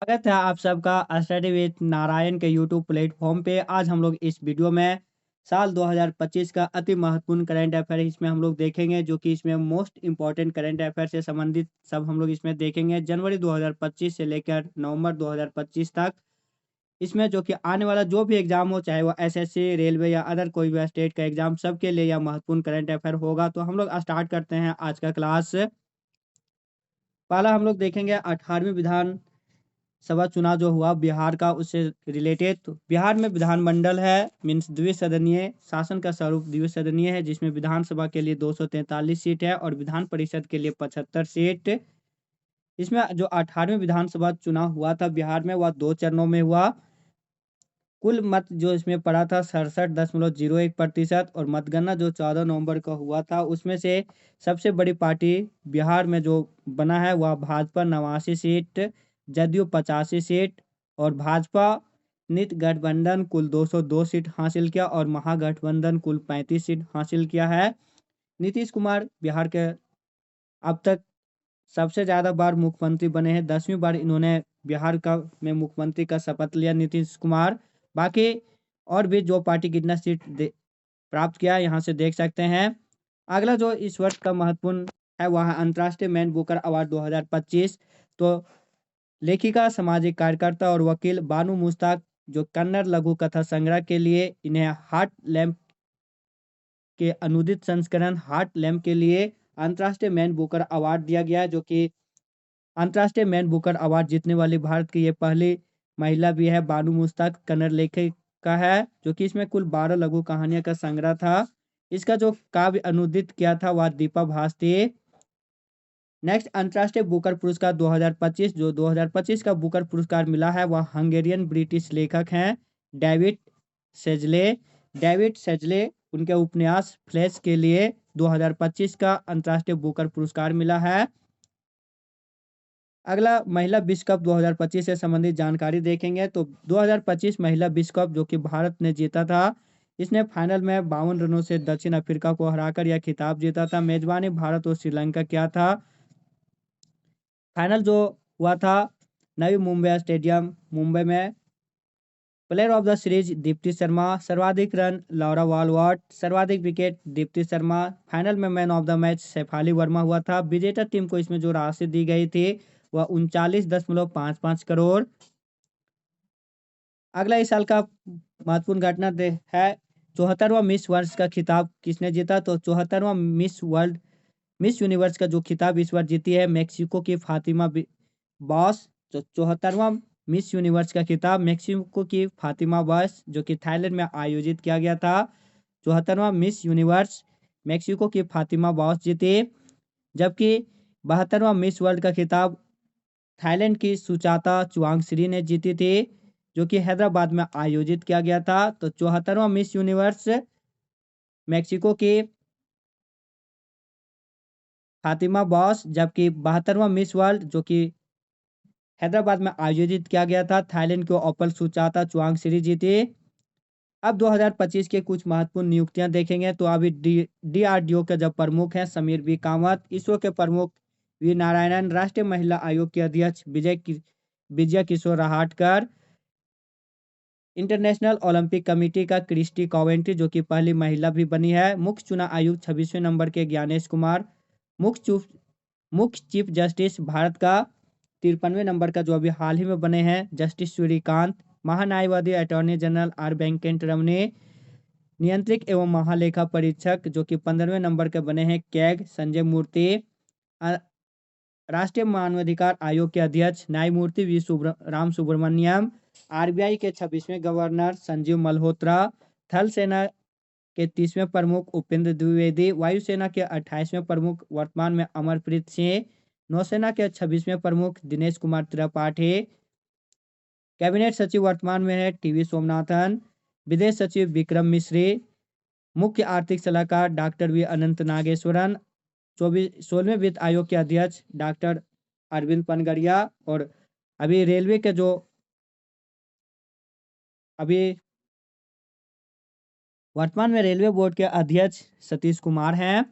स्वागत है आप सबका स्टडी विद नारायण के यूट्यूब प्लेटफॉर्म पे। आज हम लोग इस वीडियो में साल 2025 का अति महत्वपूर्ण करंट अफेयर इसमें हम लोग देखेंगे, जो कि इसमें मोस्ट इंपॉर्टेंट करंट अफेयर से संबंधित सब हम लोग इसमें देखेंगे। जनवरी 2025 से लेकर नवंबर 2025 तक इसमें जो कि आने वाला जो भी एग्जाम हो, चाहे वो एसएससी, रेलवे या अदर कोई भी स्टेट का एग्जाम, सबके लिए यह महत्वपूर्ण करंट अफेयर होगा। तो हम लोग स्टार्ट करते हैं आज का क्लास। पहला हम लोग देखेंगे 18वीं विधान सभा चुनाव जो हुआ बिहार का, उससे रिलेटेड। तो बिहार में विधानमंडल है, मीन्स द्विसदनीय शासन का स्वरूप द्विसदनीय है, जिसमें विधानसभा के लिए 243 सीट है और विधान परिषद के लिए 75 सीट। इसमें जो 18वीं विधानसभा चुनाव हुआ था बिहार में, वह 2 चरणों में हुआ। कुल मत जो इसमें पड़ा था 67.01% और मतगणना जो 14 नवंबर का हुआ था, उसमें से सबसे बड़ी पार्टी बिहार में जो बना है वह भाजपा 89 सीट, जदयू 85 सीट और भाजपा नित गठबंधन कुल 202 सीट हासिल किया और महागठबंधन कुल 35 सीट हासिल किया है। नीतीश कुमार बिहार के अब तक सबसे ज़्यादा बार मुख्यमंत्री बने हैं। 10वीं बार इन्होंने बिहार का में मुख्यमंत्री का शपथ लिया नीतीश कुमार। बाकी और भी जो पार्टी कितना सीट प्राप्त किया यहाँ से देख सकते हैं। अगला जो इस वर्ष का महत्वपूर्ण है वह है अंतर्राष्ट्रीय मैन बुकर अवार्ड 2025। तो लेखिका, सामाजिक कार्यकर्ता और वकील बानू मुश्ताक जो कन्नड़ लघु कथा संग्रह के लिए इन्हें हार्ट लैम्प के अनुदित संस्करण हार्ट लैम्प के लिए अंतर्राष्ट्रीय मैन बुकर अवार्ड दिया गया है, जो कि अंतर्राष्ट्रीय मैन बुकर अवार्ड जीतने वाली भारत की ये पहली महिला भी है। बानू मुश्ताक कन्नड़ लेखिका है, जो कि इसमें कुल 12 लघु कहानियों का संग्रह था। इसका जो काव्य अनुदित किया था वह दीपा भास थी। नेक्स्ट, अंतर्राष्ट्रीय बुकर पुरस्कार 2025। जो 2025 का बुकर पुरस्कार मिला है वह हंगेरियन ब्रिटिश लेखक हैं डेविड सेजले। डेविड सेजले उनके उपन्यास फ्लैश के लिए 2025 का अंतर्राष्ट्रीय बुकर पुरस्कार मिला है। अगला महिला विश्व कप 2025 से संबंधित जानकारी देखेंगे। तो 2025 महिला विश्व कप जो कि भारत ने जीता था, इसने फाइनल में 52 रनों से दक्षिण अफ्रीका को हराकर यह खिताब जीता था। मेजबानी भारत और श्रीलंका किया था। फाइनल जो हुआ था नवी मुंबई स्टेडियम मुंबई में। Player of the series Deepti Sharma, सर्वाधिक रन लॉरा वॉलवर्ट, सर्वाधिक विकेट दीप्ति शर्मा। फाइनल में man of the match Shafali Varma हुआ था। विजेता टीम को इसमें जो राशि दी गई थी वह 39.55 करोड़। अगला इस साल का महत्वपूर्ण घटना है 74वां मिस वर्ल्ड का खिताब किसने जीता। तो 74वां मिस यूनिवर्स का जो खिताब इस बार जीती है मेक्सिको की फातिमा बॉस। तो 74वां मिस यूनिवर्स का खिताब मेक्सिको की फातिमा बॉस, जो कि थाईलैंड में आयोजित किया गया था। 74वां मिस यूनिवर्स मेक्सिको की फातिमा बॉस जीती। जबकि 72वां मिस वर्ल्ड का खिताब थाईलैंड की सुचाता चुवांगश्री ने जीती थी, जो कि हैदराबाद में आयोजित किया गया था। तो 74वां मिस यूनिवर्स मेक्सिको की फातिमा बॉस, जबकि 72वां मिस वर्ल्ड जो कि हैदराबाद में आयोजित किया गया था, थाईलैंड के ओपल सुचाता चुवांगश्री जीती। अब 2025 के कुछ महत्वपूर्ण नियुक्तियां देखेंगे। तो अभी डीआरडीओ के जब प्रमुख हैं समीर बी कामत, इसरो के प्रमुख वी नारायणन, राष्ट्रीय महिला आयोग के अध्यक्ष विजय किशोर रहाटकर, इंटरनेशनल ओलंपिक कमेटी का क्रिस्टी कॉवेंट्री जो कि पहली महिला भी बनी है। मुख्य चुनाव आयुक्त 26वें नंबर के ज्ञानेश कुमार। मुख्य चीफ जस्टिस भारत का 53वें नंबर का जो अभी हाल ही में बने हैं जस्टिस सूर्यकांत। महान्यायवादी attorney general R Venkataramani. नियंत्रक एवं महालेखा परीक्षक जो कि 15वें नंबर के बने हैं कैग संजय मूर्ति। राष्ट्रीय मानवाधिकार आयोग के अध्यक्ष न्यायमूर्ति राम सुब्रमण्यम। आरबीआई के 26वें गवर्नर संजीव मल्होत्रा। थल सेना के 30वें प्रमुख उपेंद्र द्विवेदी। वायुसेना के 28वें प्रमुख वर्तमान में अमरप्रीत सिंह। नौसेना के 26वें प्रमुख दिनेश कुमार त्रिपाठी। कैबिनेट सचिव वर्तमान में है टीवी सोमनाथन। विदेश सचिव विक्रम मिश्री। मुख्य आर्थिक सलाहकार डॉक्टर वी अनंत नागेश्वरन। 16वें वित्त आयोग के अध्यक्ष डॉक्टर अरविंद पनगड़िया। और अभी रेलवे के जो अभी वर्तमान में रेलवे बोर्ड के अध्यक्ष सतीश कुमार हैं।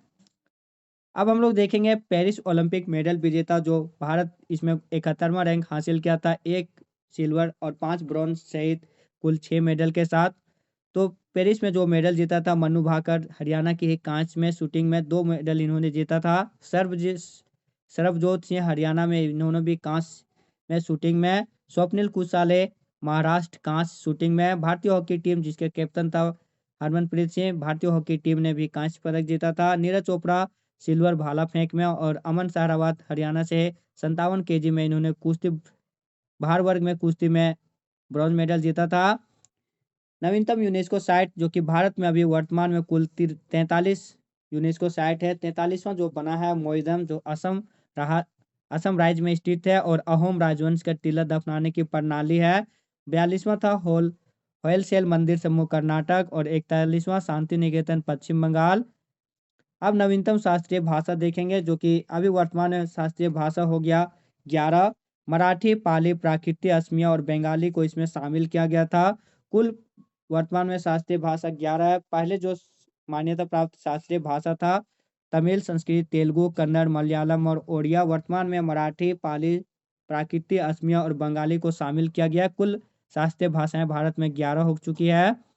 अब हम लोग देखेंगे पेरिस ओलंपिक मेडल विजेता जो भारत इसमें 71वां रैंक हासिल किया था। एक सिल्वर और 5 ब्रॉन्ज सहित कुल 6 मेडल के साथ। तो पेरिस में जो मेडल जीता था मनु भाकर हरियाणा की, कांच में शूटिंग में 2 मेडल इन्होंने जीता था। सरबजोत सिंह हरियाणा में इन्होंने भी कांस्य में शूटिंग में। स्वप्निल कुसाले महाराष्ट्र कांस्य शूटिंग में। भारतीय हॉकी टीम जिसके कैप्टन था हरमनप्रीत सिंह, भारतीय हॉकी टीम ने भी कांस्य पदक जीता था। नीरज चोपड़ा सिल्वर भाला फेंक में और अमन सहरावत हरियाणा से 57 केजी में इन्होंने कुश्ती भार वर्ग में कुश्ती में ब्रॉन्ज मेडल जीता था। नवीनतम यूनेस्को साइट जो कि भारत में अभी वर्तमान में कुल 43 यूनेस्को साइट है। 43वां जो बना है मोइदम जो असम राज्य में स्थित है और अहोम राजवंश का टीला दफनाने की प्रणाली है। 42वां था होयलसेल मंदिर समूह कर्नाटक और 41वां शांति निकेतन पश्चिम बंगाल। अब नवीनतम शास्त्रीय भाषा देखेंगे जो कि अभी वर्तमान में शास्त्रीय भाषा हो गया 11। मराठी, पाली, प्राकृतिक, असमिया और बंगाली को इसमें शामिल किया गया था। कुल वर्तमान में शास्त्रीय भाषा 11 है। पहले जो मान्यता प्राप्त शास्त्रीय भाषा था तमिल, संस्कृत, तेलुगु, कन्नड़, मलयालम और ओडिया। वर्तमान में मराठी, पाली, प्राकृतिक, असमिया और बंगाली को शामिल किया गया। कुल शास्त्रीय भाषाएं भारत में 11 हो चुकी है।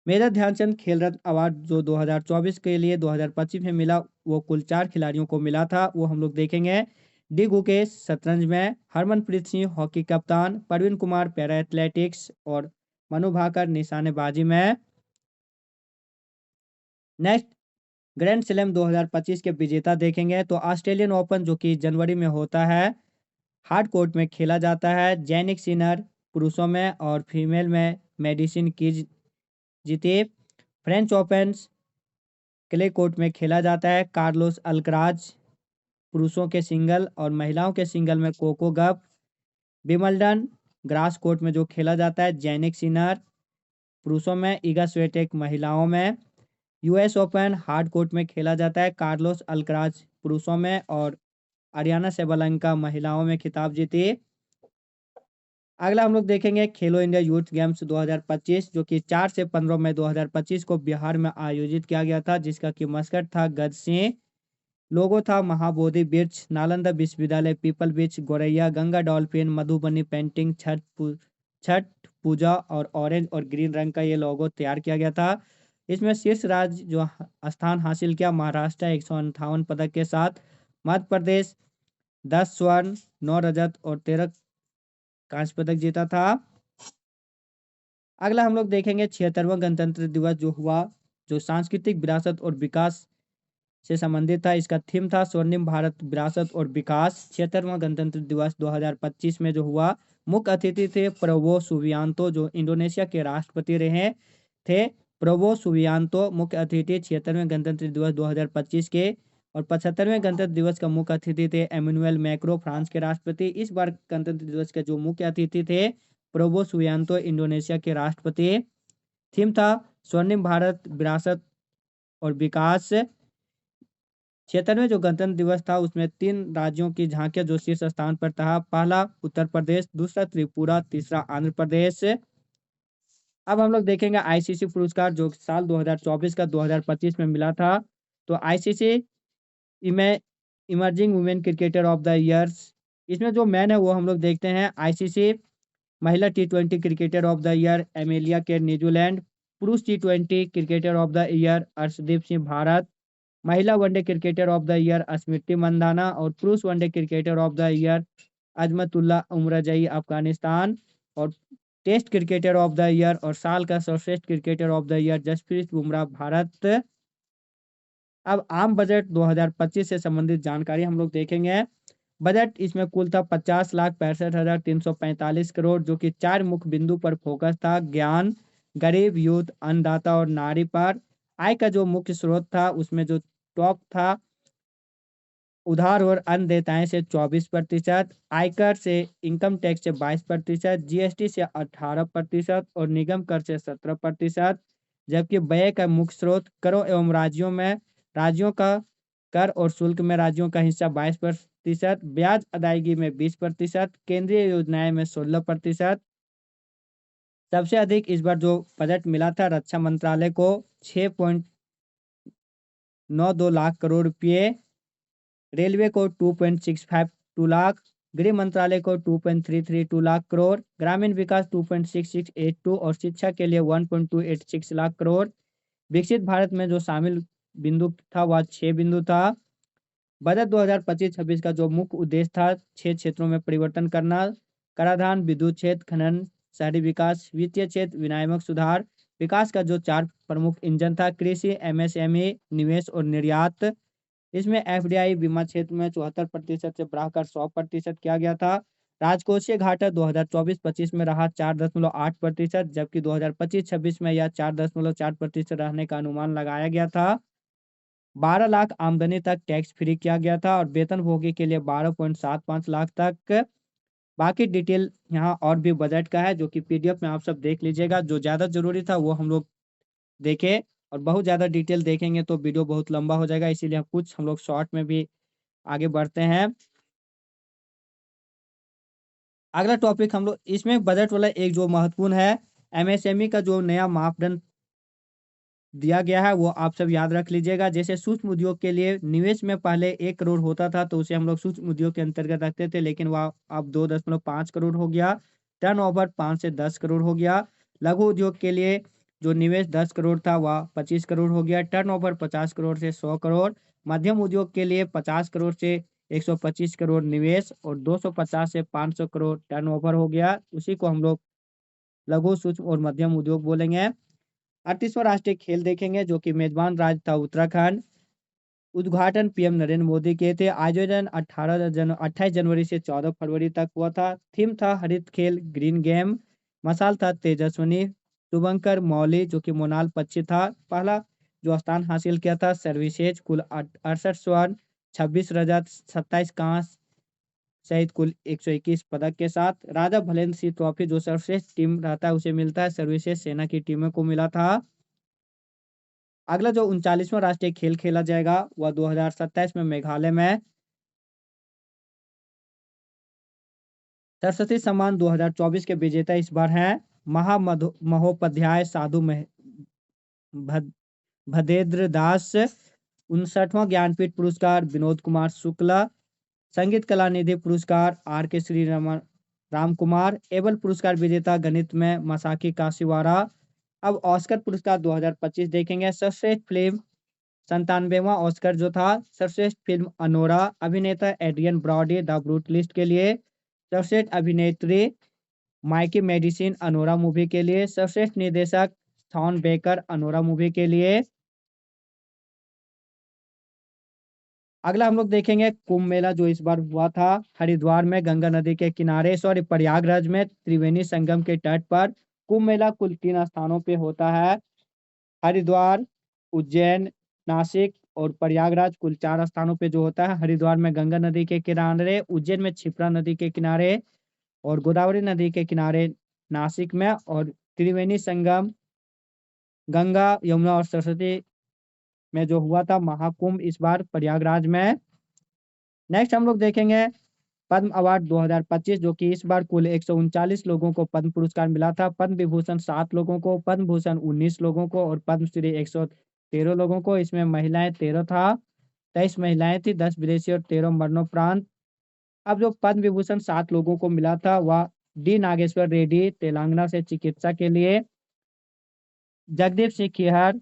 मेजर ध्यानचंद खेल रत्न अवार्ड जो 2024 के लिए 2025 में मिला वो कुल 4 खिलाड़ियों को मिला था, वो हम लोग देखेंगे। डी गुकेश शतरंज में, हरमनप्रीत सिंह हॉकी कप्तान, प्रवीण कुमार पैरा एथलेटिक्स और मनु भाकर निशानेबाजी में। नेक्स्ट ग्रैंड स्लैम 2025 के विजेता देखेंगे तो ऑस्ट्रेलियन ओपन जो कि जनवरी में होता है, हार्ड कोर्ट में खेला जाता है। जैनिक सिनर पुरुषों में और फीमेल में मेडिसिन की जीती। फ्रेंच ओपन क्ले कोर्ट में खेला जाता है। कार्लोस अल्कराज पुरुषों के सिंगल और महिलाओं के सिंगल में कोको गफ। विंबलडन ग्रास कोर्ट में जो खेला जाता है जैनिक सिनर पुरुषों में, ईगा स्विएटेक महिलाओं में। यूएस ओपन हार्ड कोर्ट में खेला जाता है। कार्लोस अल्कराज पुरुषों में और अरियाना सेबलेंका महिलाओं में खिताब जीती। अगला हम लोग देखेंगे खेलो इंडिया यूथ गेम्स 2025 जो कि 4 से 15 मई 2025 को बिहार में आयोजित किया गया था, जिसका कि मस्कट था गज सिंह। लोगो था महाबोधि वृक्ष, नालंदा विश्वविद्यालय, पीपल वृक्ष, गोरैया, गंगा डॉल्फिन, मधुबनी पेंटिंग, छठ पूजा और ऑरेंज और ग्रीन रंग का ये लोगो तैयार किया गया था। इसमें शीर्ष राज्य जो स्थान हासिल किया महाराष्ट्र 158 पदक के साथ। मध्य प्रदेश 10 स्वर्ण, 9 रजत और 13 कांस्य पदक जीता था। अगला हम लोग देखेंगे 76वां गणतंत्र दिवस जो हुआ, जो सांस्कृतिक विरासत और विकास से संबंधित था। इसका थीम था स्वर्णिम भारत विरासत और विकास। 76वां गणतंत्र दिवस 2025 में जो हुआ, मुख्य अतिथि थे प्रबोवो सुबियांतो जो इंडोनेशिया के राष्ट्रपति रहे थे। प्रबोवो सुबियांतो मुख्य अतिथि 76वें गणतंत्र दिवस 2025 के। और 75वें गणतंत्र दिवस का मुख्य अतिथि थे एमेनुएल मैक्रो फ्रांस के राष्ट्रपति। इस बार गणतंत्र दिवस के जो मुख्य अतिथि थे प्रबोवो सुबियांतो इंडोनेशिया के राष्ट्रपति। थीम था स्वर्णिम भारत विरासत और विकास। 76वें जो गणतंत्र दिवस था उसमें 3 राज्यों की झांकियां जो शीर्ष स्थान पर था। पहला उत्तर प्रदेश, दूसरा त्रिपुरा, तीसरा आंध्र प्रदेश। अब हम लोग देखेंगे आईसीसी पुरस्कार जो साल 2024 का 2025 में मिला था। तो ICC emerging women cricketer of the year, इसमें जो मैन है वो हम लोग देखते हैं। आईसीसी महिला T20 cricketer of the year Amelia Kerr New Zealand. पुरुष T20 cricketer of the year Arshdeep Singh भारत। महिला one day cricketer of the year Smriti Mandhana और पुरुष one day cricketer of the year Azmatullah Omarzai Afghanistan. और test cricketer of the year और साल का सर्वश्रेष्ठ cricketer of the year Jasprit Bumrah भारत। अब आम बजट 2025 से संबंधित जानकारी हम लोग देखेंगे। बजट इसमें कुल था 50,65,345 करोड़ जो कि 4 मुख्य बिंदु पर फोकस था। ज्ञान, गरीब, यूथ, अन्नदाता और नारी पर। आय का जो मुख्य स्रोत था उसमें जो टॉप था उधार और अन्नदेयताएं से 24%, आयकर से इनकम टैक्स से 22%, जीएसटी से 18% और निगम कर से 17%। जबकि व्यय का मुख्य स्रोत करों एवं राज्यों का कर और शुल्क में राज्यों का हिस्सा 22%, ब्याज अदायगी में 20%, केंद्रीय योजनाएं में 16%। सबसे अधिक इस बार जो बजट मिला था रक्षा मंत्रालय को 6.92 लाख करोड़ रुपये, रेलवे को 2.652 लाख, गृह मंत्रालय को 2.332 लाख करोड़, ग्रामीण विकास 2.6682 और शिक्षा के लिए 1.286 लाख करोड़। विकसित भारत में जो शामिल बिंदु था वह 6 बिंदु था। बजट 2025-26 का जो मुख्य उद्देश्य था 6 क्षेत्रों में परिवर्तन करना: कराधान, विद्युत क्षेत्र, खनन, शहरी विकास, वित्तीय क्षेत्र, विनियामक सुधार। विकास का जो 4 प्रमुख इंजन था: कृषि, एमएसएमई, निवेश और निर्यात। इसमें एफडीआई बीमा क्षेत्र में 74% से बढ़ाकर 100% किया गया था। राजकोषीय घाटा 2024-25 में रहा 4.8%, जबकि 2025-26 में यह 4.4% रहने का अनुमान लगाया गया था। 12 लाख आमदनी तक टैक्स फ्री किया गया था और वेतनभोगी के लिए 12.75 लाख तक। बाकी डिटेल यहाँ और भी बजट का है, जो कि पीडीएफ में आप सब देख लीजिएगा। जो ज़्यादा ज़रूरी था वो हम लोग देखे, और बहुत ज़्यादा डिटेल देखेंगे तो वीडियो बहुत लंबा हो जाएगा, इसीलिए कुछ हम लोग शॉर्ट में भी आगे बढ़ते हैं। अगला टॉपिक हम लोग इसमें बजट वाला एक जो महत्वपूर्ण है, एमएसएमई का जो नया मापदंड दिया गया है वो आप सब याद रख लीजिएगा। जैसे सूक्ष्म उद्योग के लिए निवेश में पहले 1 करोड़ होता था तो उसे हम लोग सूक्ष्म उद्योग के अंतर्गत रखते थे, लेकिन वह अब 2.5 करोड़ हो गया। टर्नओवर 5 से 10 करोड़ हो गया। लघु उद्योग के लिए जो निवेश 10 करोड़ था वह 25 करोड़ हो गया। टर्नओवर 50 करोड़ से 100 करोड़। मध्यम उद्योग के लिए 50 करोड़ से 125 करोड़ निवेश और 250 से 500 करोड़ टर्नओवर हो गया। उसी को हम लोग लघु, सूक्ष्म और मध्यम उद्योग बोलेंगे। 38वां राष्ट्रीय खेल देखेंगे, जो कि मेजबान राज्य था उत्तराखंड। उद्घाटन पीएम नरेंद्र मोदी किए थे। आयोजन 28 जनवरी से 14 फरवरी तक हुआ था। थीम था हरित खेल, ग्रीन गेम। मसाल था तेजस्विनी शुभंकर मौली, जो कि मोनाल पक्षी था। पहला जो स्थान हासिल किया था सर्विसेज, कुल 68 स्वर्ण, 26 रजत, 27 कांस्य सहित कुल 121 पदक के साथ। राजा भलेंद्र सिंह ट्रॉफी जो सर्वश्रेष्ठ टीम रहता है उसे मिलता है, सर्विसेज सेना की टीमों को मिला था। अगला जो 39वां राष्ट्रीय खेल खेला जाएगा वह 2027 में मेघालय में। सरस्वती सम्मान 2024 के विजेता इस बार हैं महोपाध्याय साधु भदेंद्र दास। 59वां ज्ञानपीठ पुरस्कार विनोद कुमार शुक्ला। संगीत कला निधि पुरस्कार आर के श्री राम कुमार। एबल पुरस्कार विजेता गणित में मसाकी काशीवारा। अब ऑस्कर पुरस्कार 2025 देखेंगे। सर्वश्रेष्ठ फिल्म 97वां ऑस्कर जो था सर्वश्रेष्ठ फिल्म अनोरा, अभिनेता एड्रियन ब्रॉडी द ब्रूटलिस्ट के लिए। सर्वश्रेष्ठ अभिनेत्री माइकी मेडिसिन अनोरा मूवी के लिए। सर्वश्रेष्ठ निर्देशक थॉन बेकर अनोरा मूवी के लिए। अगला हम लोग देखेंगे कुंभ मेला जो इस बार हुआ था हरिद्वार में गंगा नदी के किनारे, प्रयागराज में त्रिवेणी संगम के तट पर। कुंभ मेला कुल 3 स्थानों पे होता है, हरिद्वार, उज्जैन, नासिक और प्रयागराज कुल 4 स्थानों पे जो होता है। हरिद्वार में गंगा नदी के किनारे, उज्जैन में क्षिप्रा नदी के किनारे और गोदावरी नदी के किनारे नासिक में, और त्रिवेणी संगम गंगा, यमुना और सरस्वती में जो हुआ था महाकुंभ इस बार प्रयागराज में। नेक्स्ट हम लोग देखेंगे पद्म अवार्ड 2025, जो कि इस बार कुल 139 लोगों को पद्म पुरस्कार मिला था। पद्म विभूषण 7 लोगों को, पद्म भूषण 19 लोगों को और पद्मश्री 113 लोगों को। इसमें महिलाएं 13 था, 23 महिलाएं थी, 10 विदेशी और 13 मरणोपरांत। अब जो पद्म विभूषण 7 लोगों को मिला था वह डी नागेश्वर रेड्डी तेलंगाना से चिकित्सा के लिए। जगदीप सिंह खेहर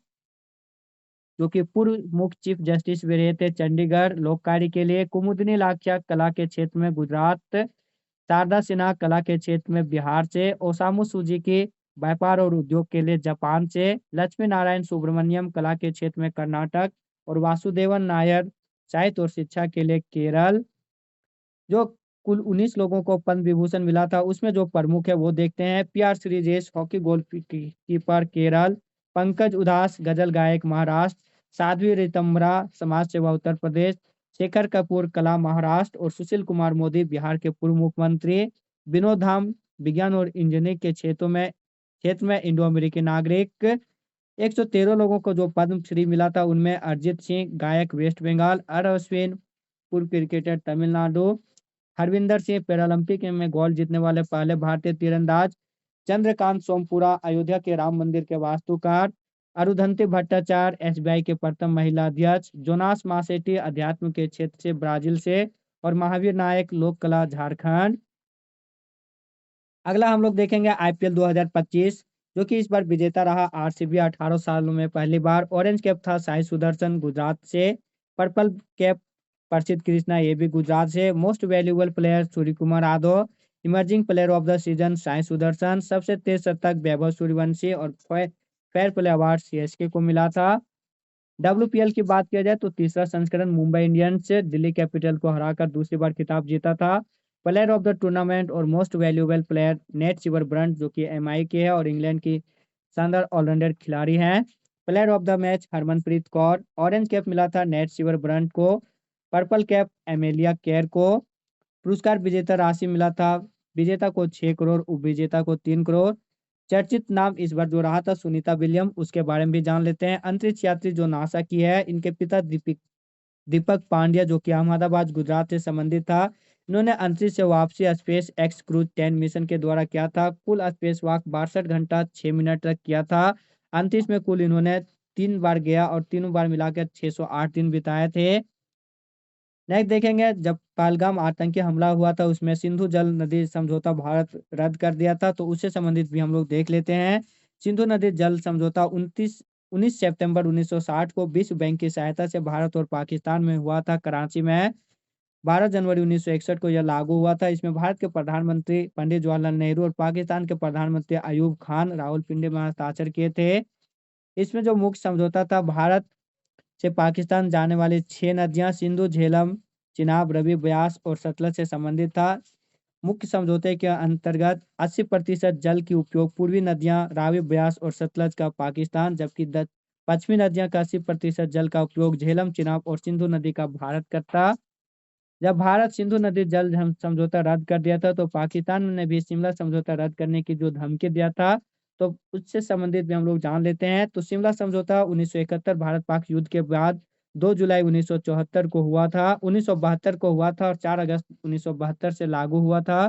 जो कि पूर्व मुख्य चीफ जस्टिस भी रहे थे चंडीगढ़ लोक कार्य के लिए। कुमुदनी लाखिया कला के क्षेत्र में गुजरात। शारदा सिन्हा कला के क्षेत्र में बिहार से। ओसामू सुजुकी व्यापार और उद्योग के लिए जापान से। लक्ष्मी नारायण सुब्रमण्यम कला के क्षेत्र में कर्नाटक और वासुदेवन नायर साहित्य और शिक्षा के लिए केरल। जो कुल 19 लोगों को पद्म विभूषण मिला था उसमें जो प्रमुख है वो देखते हैं। P R. Sreejesh hockey goalkeeper Kerala. Pankaj Udhas ghazal गायक महाराष्ट्र। साध्वी रितंबरा समाज सेवा उत्तर प्रदेश। शेखर कपूर कला महाराष्ट्र और सुशील कुमार मोदी बिहार के पूर्व मुख्यमंत्री। विनोद धाम विज्ञान और इंजीनियरिंग के क्षेत्र में इंडो अमेरिकी नागरिक। 113 लोगों को जो पद्म श्री मिला था उनमें अरिजीत सिंह गायक वेस्ट बंगाल। आर अश्विन पूर्व क्रिकेटर तमिलनाडु। हरविंदर सिंह पैरालंपिक में गोल्ड जीतने वाले पहले भारतीय तीरंदाज। चंद्रकांत सोमपुरा अयोध्या के राम मंदिर के वास्तुकार। अरुंधति भट्टाचार्य एसबीआई के प्रथम महिला अध्यक्ष। जोनास मासेटी अध्यात्म के क्षेत्र से ब्राजील से। और महावीर नायक लोक कला झारखंड। अगला हम लोग देखेंगे आईपीएल 2025, जो कि इस बार विजेता रहा आरसीबी 18 सालों में पहली बार। ऑरेंज कैप था साई सुदर्शन गुजरात से। पर्पल कैप प्रसिद्ध कृष्णा, ये भी गुजरात से। Most valuable player Surya Kumar Yadav. Emerging player of the season Sai Sudarshan. सबसे तेज शतक वैभव सूर्यवंशी। और फेयर प्ले अवार्ड सीएसके को मिला था। डब्ल्यूपीएल की बात किया जाए तो तीसरा संस्करण मुंबई इंडियंस दिल्ली कैपिटल को हराकर दूसरी बार खिताब जीता था। प्लेयर ऑफ द टूर्नामेंट और most valuable player Nat Sciver Brunt, जो कि एमआई के है और इंग्लैंड की शानदार ऑलराउंडर खिलाड़ी हैं। Player of the match Harmanpreet Kaur. Orange cap मिला था नेट सिवर ब्रंट को। पर्पल कैप एमेलिया केयर को। पुरस्कार विजेता राशि मिला था विजेता को 6 करोड़, उपविजेता को 3 करोड़। चर्चित नाम इस बार जो रहा था सुनीता विलियम, उसके बारे में भी जान लेते हैं। अंतरिक्ष यात्री जो नासा की है, इनके पिता दीपक पांड्या, जो कि अहमदाबाद गुजरात से संबंधित था। इन्होंने अंतरिक्ष से वापसी स्पेस एक्स क्रूज 10 मिशन के द्वारा किया था। कुल स्पेस वॉक 62 घंटा 6 मिनट तक किया था। अंतरिक्ष में कुल इन्होंने 3 बार गया और तीनों बार मिलाकर 608 दिन बिताए थे। नेक्स्ट देखेंगे, जब पहलगाम आतंकी हमला हुआ था उसमें सिंधु जल नदी समझौता भारत रद्द कर दिया था, तो उससे संबंधित भी हम लोग देख लेते हैं। सिंधु नदी जल समझौता 19 सितंबर 1960 को विश्व बैंक की सहायता से भारत और पाकिस्तान में हुआ था, कराची में। 12 जनवरी 1961 को यह लागू हुआ था। इसमें भारत के प्रधानमंत्री पंडित जवाहरलाल नेहरू और पाकिस्तान के प्रधानमंत्री अयूब खान रावलपिंडी में हस्ताक्षर किए थे। इसमें जो मुख्य समझौता था, भारत से पाकिस्तान जाने वाली 6 नदियां सिंधु, झेलम, चिनाब, रवि, ब्यास और सतलज से संबंधित था। मुख्य समझौते के अंतर्गत 80% जल की उपयोग पूर्वी नदियां रावी, ब्यास और सतलज का पाकिस्तान, जबकि पश्चिमी नदियां का 80% जल का उपयोग झेलम, चिनाब और सिंधु नदी का भारत करता। जब भारत सिंधु नदी जल समझौता रद्द कर दिया था, तो पाकिस्तान ने भी शिमला समझौता रद्द करने की जो धमकी दिया था, तो उससे संबंधित भी हम लोग जान लेते हैं। तो शिमला समझौता 1971 भारत पाक युद्ध के बाद 2 जुलाई 1974 को हुआ था, 1972 को हुआ था और 4 अगस्त 1972 से लागू हुआ था।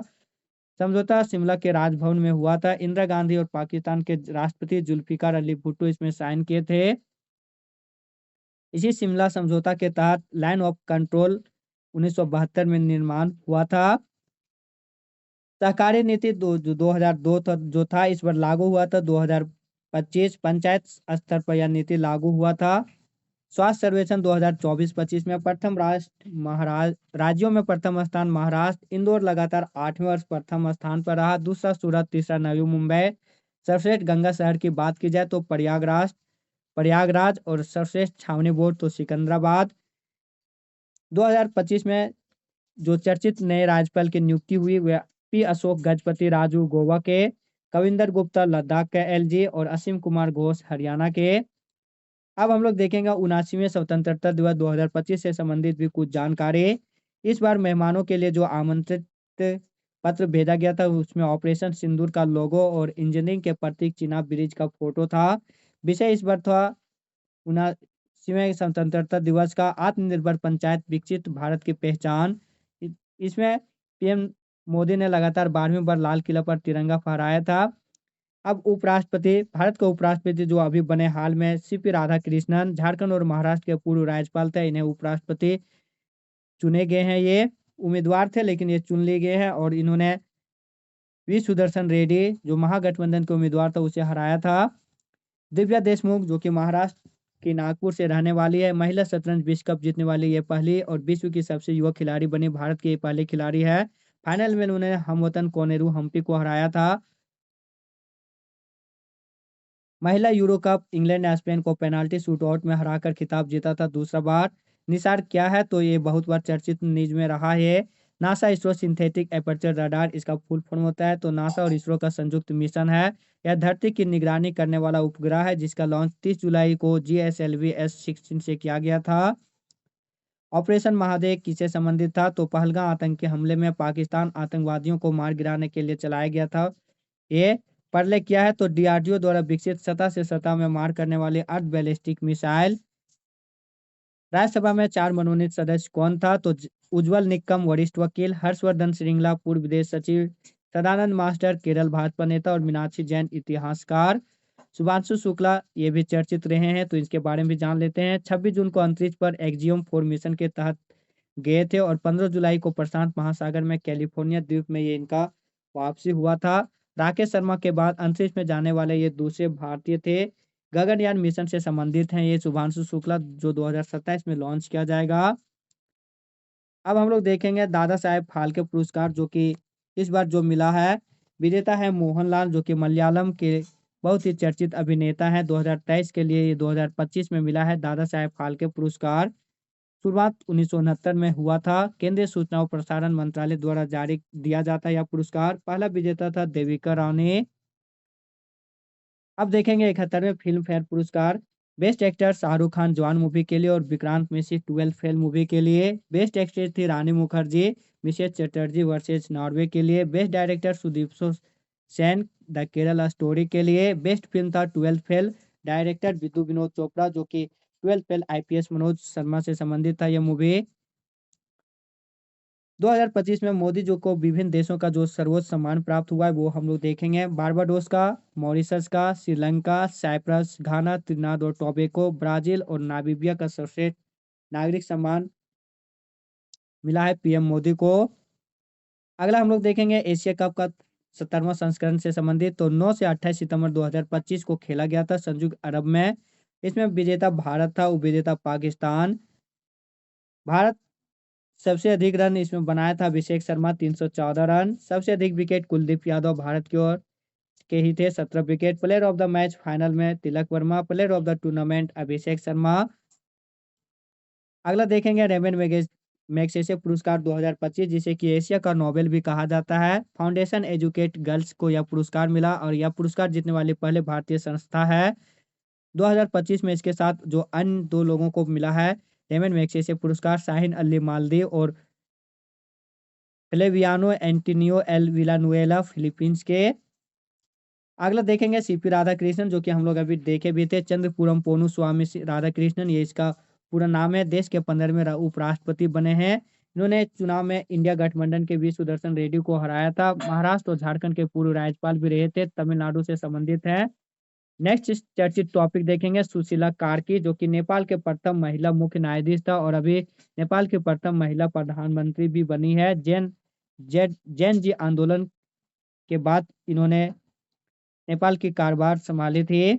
समझौता शिमला के राजभवन में हुआ था। इंदिरा गांधी और पाकिस्तान के राष्ट्रपति जुल्फिकार अली भुट्टो इसमें साइन किए थे। इसी शिमला समझौता के तहत लाइन ऑफ कंट्रोल 1972 में निर्माण हुआ था। सहकारी नीति 2002 जो था, इस पर लागू हुआ था 2025। पंचायत स्तर पर यह नीति लागू हुआ था। स्वास्थ्य सर्वेक्षण 2024-25 में प्रथम राज्यों में प्रथम स्थान महाराष्ट्र। इंदौर लगातार 8वें वर्ष प्रथम स्थान पर रहा। दूसरा सूरत, तीसरा नवी मुंबई। सर्वश्रेष्ठ गंगा शहर की बात की जाए तो प्रयागराज और सर्वश्रेष्ठ छावनी बोर्ड तो सिकंदराबाद। 2025 में जो चर्चित नए राज्यपाल की नियुक्ति हुई वह पी अशोक गजपति राजू गोवा के, कविंदर गुप्ता लद्दाख के एलजी और असीम कुमार घोष हरियाणा के। अब हम लोग देखेंगे 79वें स्वतंत्रता दिवस 2025 से संबंधित भी कुछ जानकारी। इस बार मेहमानों के लिए जो आमंत्रित पत्र भेजा गया था, उसमें ऑपरेशन सिंदूर का लोगो और इंजीनियरिंग के प्रतीक चिनाब ब्रिज का फोटो था। विषय इस बार था 79वें स्वतंत्रता दिवस का आत्मनिर्भर पंचायत विकसित भारत की पहचान। इसमें पीएम मोदी ने लगातार 12वीं बार लाल किला पर तिरंगा फहराया था। अब उपराष्ट्रपति, भारत के उपराष्ट्रपति जो अभी बने हाल में सीपी राधाकृष्णन, झारखंड और महाराष्ट्र के पूर्व राज्यपाल थे, इन्हें उपराष्ट्रपति चुने गए हैं। ये उम्मीदवार थे लेकिन ये चुन लिए गए हैं और इन्होंने वी सुदर्शन रेड्डी जो महागठबंधन के उम्मीदवार था उसे हराया था। दिव्या देशमुख जो कि महाराष्ट्र की नागपुर से रहने वाली है, महिला शतरंज विश्व कप जीतने वाली ये पहली और विश्व की सबसे युवा खिलाड़ी बनी, भारत की ये पहली खिलाड़ी है। फाइनल में उन्होंने हमवतन कोनेरू हम्पी को हराया था। महिला यूरो कप इंग्लैंड ने स्पेन को पेनाल्टी शूटआउट में हराकर खिताब जीता था दूसरा बार। निसार क्या है, तो ये बहुत बार चर्चित न्यूज में रहा है। NASA ISRO synthetic aperture radar इसका फुल फॉर्म होता है। तो नासा और इसरो का संयुक्त मिशन है। यह धरती की निगरानी करने वाला उपग्रह है जिसका लॉन्च 30 जुलाई को GSLV S16 से किया गया था। ऑपरेशन महादेव किससे संबंधित था, तो पहलगाम आतंकी हमले में पाकिस्तान आतंकवादियों को मार गिराने के लिए चलाया गया था। ये प्रलय क्या है, तो डीआरडीओ द्वारा विकसित सतह से सतह में मार करने वाली अर्ध बैलिस्टिक मिसाइल। राज्यसभा में 4 मनोनीत सदस्य कौन था, तो उज्जवल निक्कम वरिष्ठ वकील, हर्षवर्धन श्रृंगला पूर्व विदेश सचिव, सदानंद मास्टर केरल भाजपा नेता और मीनाक्षी जैन इतिहासकार। शुभांशु शुक्ला ये भी चर्चित रहे हैं, तो इसके बारे में भी जान लेते हैं। 26 जून को अंतरिक्ष पर एक्जियम 4 मिशन के तहत गए थे और 15 जुलाई को प्रशांत महासागर में कैलिफोर्निया द्वीप में ये इनका वापसी हुआ था। राकेश शर्मा के बाद अंतरिक्ष में जाने वाले ये दूसरे भारतीय थे। गगनयान मिशन से संबंधित हैं ये शुभांशु शुक्ला, जो 2027 में लॉन्च किया जाएगा। अब हम लोग देखेंगे दादा साहेब फाल्के पुरस्कार, जो कि इस बार जो मिला है, विजेता है मोहनलाल, जो कि मलयालम के बहुत ही चर्चित अभिनेता हैं। 2023 के लिए ये 2025 में मिला है दादा साहेब फाल्के पुरस्कार। शुरुआत 1969 में हुआ था। केंद्रीय सूचना और प्रसारण मंत्रालय द्वारा जारी दिया जाता है यह पुरस्कार। पहला विजेता था देविका रानी। अब देखेंगे 71वें फिल्म फेयर पुरस्कार। बेस्ट एक्टर शाहरुख खान जवान मूवी के लिए और विक्रांत मैसी 12 फेल मूवी के लिए। बेस्ट एक्ट्रेस थी Rani Mukherjee Mrs Chatterjee versus Norway के लिए। Best director Sudip Sen the Kerala story के लिए। बेस्ट फिल्म था 12 फेल, डायरेक्टर विदु विनोद चोपड़ा, जो कि 12 फेल आईपीएस मनोज शर्मा से संबंधित था यह मूवी। 2025 में मोदी जी को विभिन्न देशों का जो सर्वोच्च सम्मान प्राप्त हुआ है वो हम लोग देखेंगे। बारबाडोस का, मॉरिशस का, श्रीलंका, साइप्रस, घाना, त्रिनाद और टोबैको, ब्राजील और नामीबिया का सर्वश्रेष्ठ नागरिक सम्मान मिला है पीएम मोदी को। अगला हम लोग देखेंगे एशिया कप का 70वां संस्करण से संबंधित। तो 9 से 28 सितंबर 2025 को खेला गया था संयुक्त अरब में। इसमें विजेता भारत था, उपविजेता पाकिस्तान। भारत सबसे अधिक रन इसमें बनाया था अभिषेक शर्मा 314 रन। सबसे अधिक विकेट कुलदीप यादव भारत की ओर के ही थे 17 wicket. Player of the match final में Tilak Varma. Player of the tournament Abhishek Sharma. अगला देखेंगे रेमन मैग्सेसे पुरस्कार 2025, जिसे कि एशिया का नोबेल भी कहा जाता है। फाउंडेशन एजुकेट गर्ल्स को यह पुरस्कार मिला और यह पुरस्कार जीतने वाली पहले भारतीय संस्था है। 2025 में इसके साथ जो अन्य दो लोगों को मिला है रेमन मैग्सेसे पुरस्कार, शाहीन अली मालदी और फ्लेवियानो एंटोनियो एल विलानुएला फिलीपींस के। अगला देखेंगे सीपी राधाकृष्णन, जो कि हम लोग अभी देखे भी थे। चंद्रपुरम पोनू स्वामी राधाकृष्णन ये इसका पूरा नाम है। देश के 15वें उपराष्ट्रपति बने हैं। इन्होंने चुनाव में इंडिया गठबंधन के वी सुदर्शन रेड्डी को हराया था। महाराष्ट्र और झारखंड के पूर्व राज्यपाल भी रहे थे। तमिलनाडु से संबंधित है। नेक्स्ट चर्चित टॉपिक देखेंगे सुशीला कार्की, जो कि नेपाल के प्रथम महिला मुख्य न्यायाधीश था और अभी नेपाल की प्रथम महिला प्रधानमंत्री भी बनी है। जैन जी आंदोलन के बाद इन्होंने नेपाल की कारभार संभाली थी।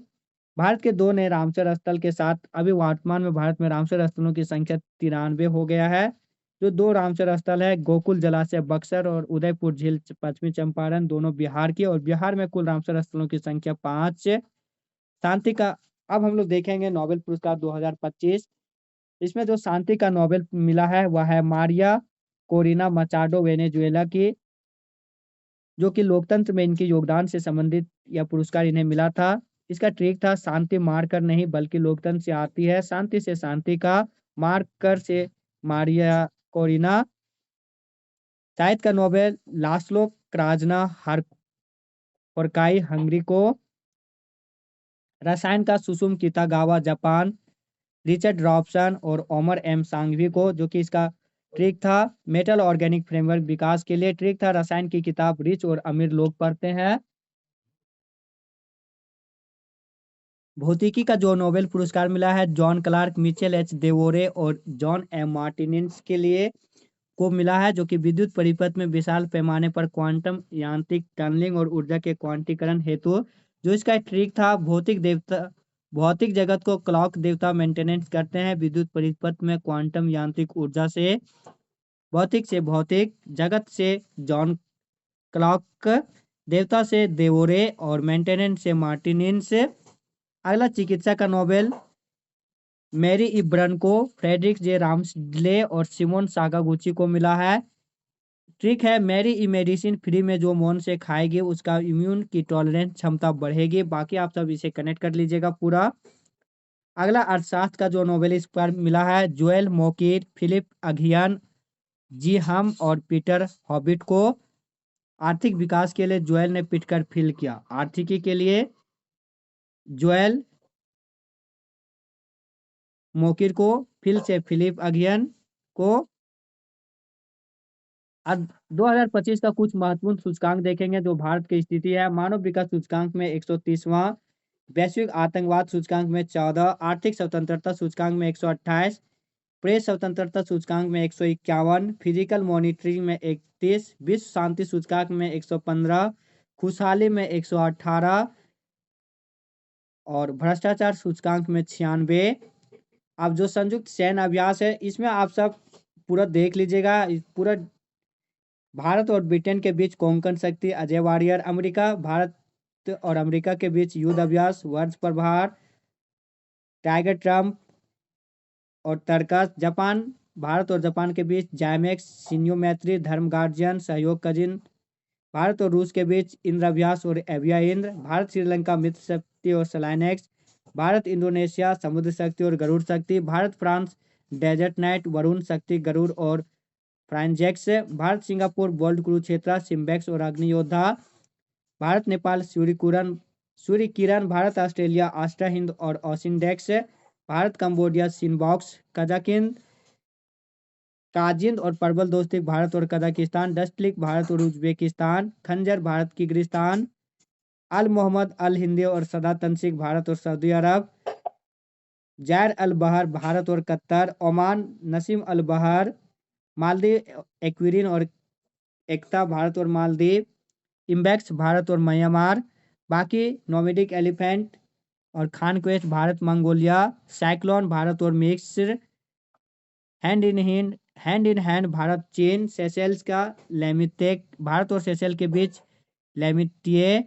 भारत के 2 नए रामसर स्थल के साथ अभी वर्तमान में भारत में रामसर स्थलों की संख्या 93 हो गया है। जो 2 रामसर स्थल है गोकुल जलाशय बक्सर और उदयपुर झील पश्चिमी चंपारण, दोनों बिहार की, और बिहार में कुल रामसर स्थलों की संख्या 5। शांति का अब हम लोग देखेंगे नोबेल पुरस्कार 2025। इसमें जो शांति का नोबेल मिला है वह है मारिया कोरिना मचाडो वेनेजुएला की, जो कि लोकतंत्र में इनके योगदान से संबंधित यह पुरस्कार इन्हें मिला था। इसका ट्रिक था शांति मार कर नहीं बल्कि लोकतंत्र से आती है, शांति से शांति का, मार कर से मारिया कोरिना। साहित्य का नोबेल लास्लो क्राजना हरकाई हंगरी को। रसायन का सुसुम कितागावा जापान, रिचर्ड रॉबसन और ओमर एम सांघवी को, जो कि इसका ट्रिक था मेटल ऑर्गेनिक फ्रेमवर्क विकास के लिए। ट्रिक था रसायन की किताब रिच और अमीर लोग पढ़ते हैं। भौतिकी का जो नोबेल पुरस्कार मिला है जॉन क्लार्क, मिचेल एच देवोरे और जॉन एम मार्टिनेज के लिए को मिला है, जो कि विद्युत परिपथ में विशाल पैमाने पर क्वांटम यांत्रिक टनलिंग और ऊर्जा के क्वांटीकरण हेतु। जो इसका ट्रिक था भौतिक जगत को क्लॉक देवता मेंटेनेंस करते हैं विद्युत परिपथ में क्वांटम यांत्रिक ऊर्जा से। भौतिक से भौतिक जगत से जॉन क्लॉक, देवता से देवोरे और मेंटेनेंस से मार्टिनेज। अगला चिकित्सा का नोबेल मैरी इब्रन को, फ्रेडरिक जे रामसडले और सिमोन साकागुची को मिला है। ट्रिक है मैरी ई मेडिसिन फ्री में जो मौन से खाएगी उसका इम्यून की टॉलरेंस क्षमता बढ़ेगी। बाकी आप सब इसे कनेक्ट कर लीजिएगा पूरा। अगला अर्थशास्त्र का जो नोबेल इस पर मिला है जोएल मोकिर, फिलिप अघियन, जी हम और पीटर हॉबिट को। आर्थिक विकास के लिए जोएल ने पिटकर फिल किया। आर्थिकी के लिए जोएल मोकिर को, फिल से फिलिप अघियन को। अब 2025 का कुछ महत्वपूर्ण सूचकांक देखेंगे जो भारत की स्थिति है। मानव विकास सूचकांक में 130वां, वैश्विक आतंकवाद सूचकांक में 14, आर्थिक स्वतंत्रता सूचकांक में 128, प्रेस स्वतंत्रता सूचकांक में 151, फिजिकल मॉनिटरिंग में 31, विश्व शांति सूचकांक में 115, खुशहाली में 118 और भ्रष्टाचार सूचकांक में 96। अब जो संयुक्त सैन्य अभ्यास है इसमें आप सब पूरा देख लीजिएगा। पूरा भारत और ब्रिटेन के बीच कोंकण शक्ति, अजय वारियर, अमेरिका, भारत और अमेरिका के बीच युद्ध अभ्यास, वर्ष प्रभार, टाइगर ट्रम्प और तर्कस, जापान, भारत और जापान के बीच जायमेक्स, सिन्यो मैत्री, धर्म गार्जियन, सहयोग कजिन, भारत और रूस के बीच इंद्र अभ्यास और एविया इंद्र, भारत श्रीलंका मित्र शक्ति और सलाइनेक्स, भारत इंडोनेशिया समुद्र शक्ति और Garuda Shakti, Bharat France desert knight, Varuna Shakti, Garuda और फ्रांजेक्स, Bharat Singapore bold Kurukshetra, SIMBEX और Agni Yoddha, Bharat Nepal Surya Kiran, Bharat Australia Austrahind और ओसिनडेक्स, भारत कंबोडिया सिनबॉक्स, कजाकिन काजिंद और प्रबल दोस्ती, भारत और कजाकिस्तान, डस्टलिक भारत और उज्बेकिस्तान, खंजर भारत किर्गिस्तान, अल मोहम्मद अल हिंदी और सदा तंसिक भारत और सऊदी अरब, जैर अल बहर भारत और कतर, ओमान नसीम अल बहर, मालदीव एक्विरिन और एकता भारत और मालदीव, इम्बेक्स भारत और म्यांमार, बाकी नोमेडिक एलिफेंट और खानक्वेस्ट भारत मंगोलिया, साइक्लोन भारत और मिस्र, हैंड इन हैंड भारत चीन, सेशेल्स का लेमिटेक भारत और सेशेल के बीच लेमिटिए,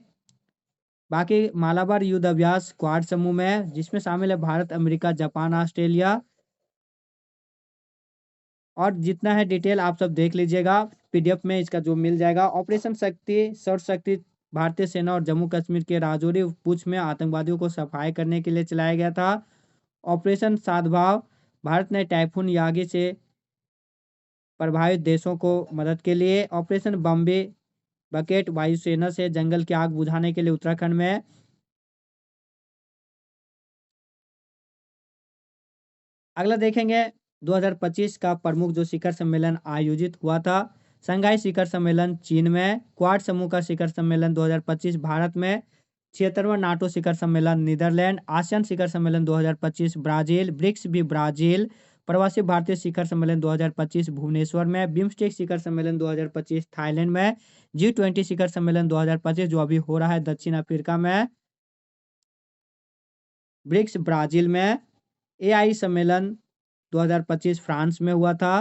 बाकी मालाबार युद्ध अभ्यास क्वाड समूह में जिसमें शामिल है भारत, अमेरिका, जापान, ऑस्ट्रेलिया। और जितना है डिटेल आप सब देख लीजिएगा पीडीएफ में इसका जो मिल जाएगा। ऑपरेशन शक्ति, सर्च शक्ति भारतीय सेना और जम्मू कश्मीर के राजौरी पूंछ में आतंकवादियों को सफाई करने के लिए चलाया गया था। ऑपरेशन सद्भाव भारत ने टाइफून यागी से प्रभावित देशों को मदद के लिए। ऑपरेशन बम्बे बकेट वायुसेना से जंगल की आग बुझाने के लिए उत्तराखंड में। अगला देखेंगे 2025 का प्रमुख जो शिखर सम्मेलन आयोजित हुआ था, संघाई शिखर सम्मेलन चीन में, क्वाड समूह का शिखर सम्मेलन 2025 भारत में, 76वां नाटो शिखर सम्मेलन नीदरलैंड, आसियान शिखर सम्मेलन 2025 ब्राजील, ब्रिक्स भी ब्राजील, प्रवासी भारतीय शिखर सम्मेलन 2025 भुवनेश्वर में, बिम्स्टेक शिखर सम्मेलन 2025 थाईलैंड में, G20 शिखर सम्मेलन 2025 जो अभी हो रहा है दक्षिण अफ्रीका में, ब्रिक्स ब्राजील में, AI सम्मेलन 2025 फ्रांस में हुआ था।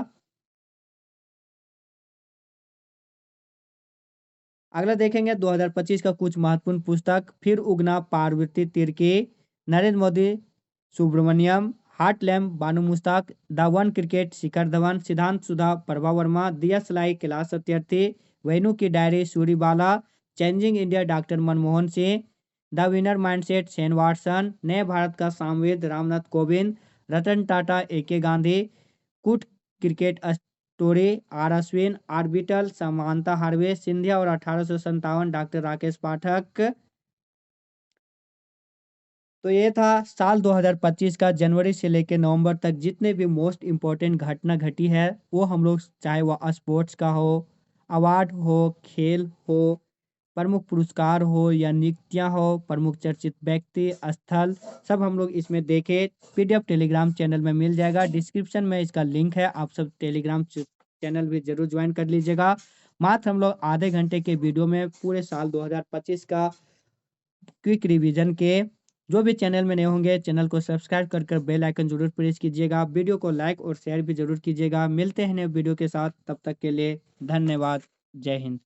अगला देखेंगे 2025 का कुछ महत्वपूर्ण पुस्तक, फिर उगना Parvati Tirkey, Narendra Modi Subrahmanyam, heart lamp Banu Mushtaq, the one cricket Shikhar Dhawan, सिद्धांत सुधा प्रभा वर्मा, दिया सलाई कैलाश सत्यार्थी, वेनु की diary Suribala, changing India doctor Manmohan Singh, the winner mindset Shane Watson, नए भारत का सामवेद रामनाथ कोविंद, रतन टाटा AK गांधी, कुट cricket story R Ashwin, Orbital Samantha Harvey, Scindia और 1857 डॉक्टर राकेश पाठक। तो ये था साल 2025 का जनवरी से लेकर नवंबर तक जितने भी मोस्ट इम्पोर्टेंट घटना घटी है वो हम लोग, चाहे वह स्पोर्ट्स का हो, अवार्ड हो, खेल हो, प्रमुख पुरस्कार हो या नियुक्तियां हो, प्रमुख चर्चित व्यक्ति स्थल, सब हम लोग इसमें देखे। PDF टेलीग्राम चैनल में मिल जाएगा, डिस्क्रिप्शन में इसका लिंक है, आप सब टेलीग्राम चैनल भी जरूर ज्वाइन कर लीजिएगा। मात्र हम लोग आधे घंटे के वीडियो में पूरे साल 2025 का क्विक रिवीजन के। जो भी चैनल में नए होंगे चैनल को सब्सक्राइब कर बेल आइकन जरूर प्रेस कीजिएगा, वीडियो को लाइक और शेयर भी जरूर कीजिएगा। मिलते हैं नए वीडियो के साथ, तब तक के लिए धन्यवाद। जय हिंद।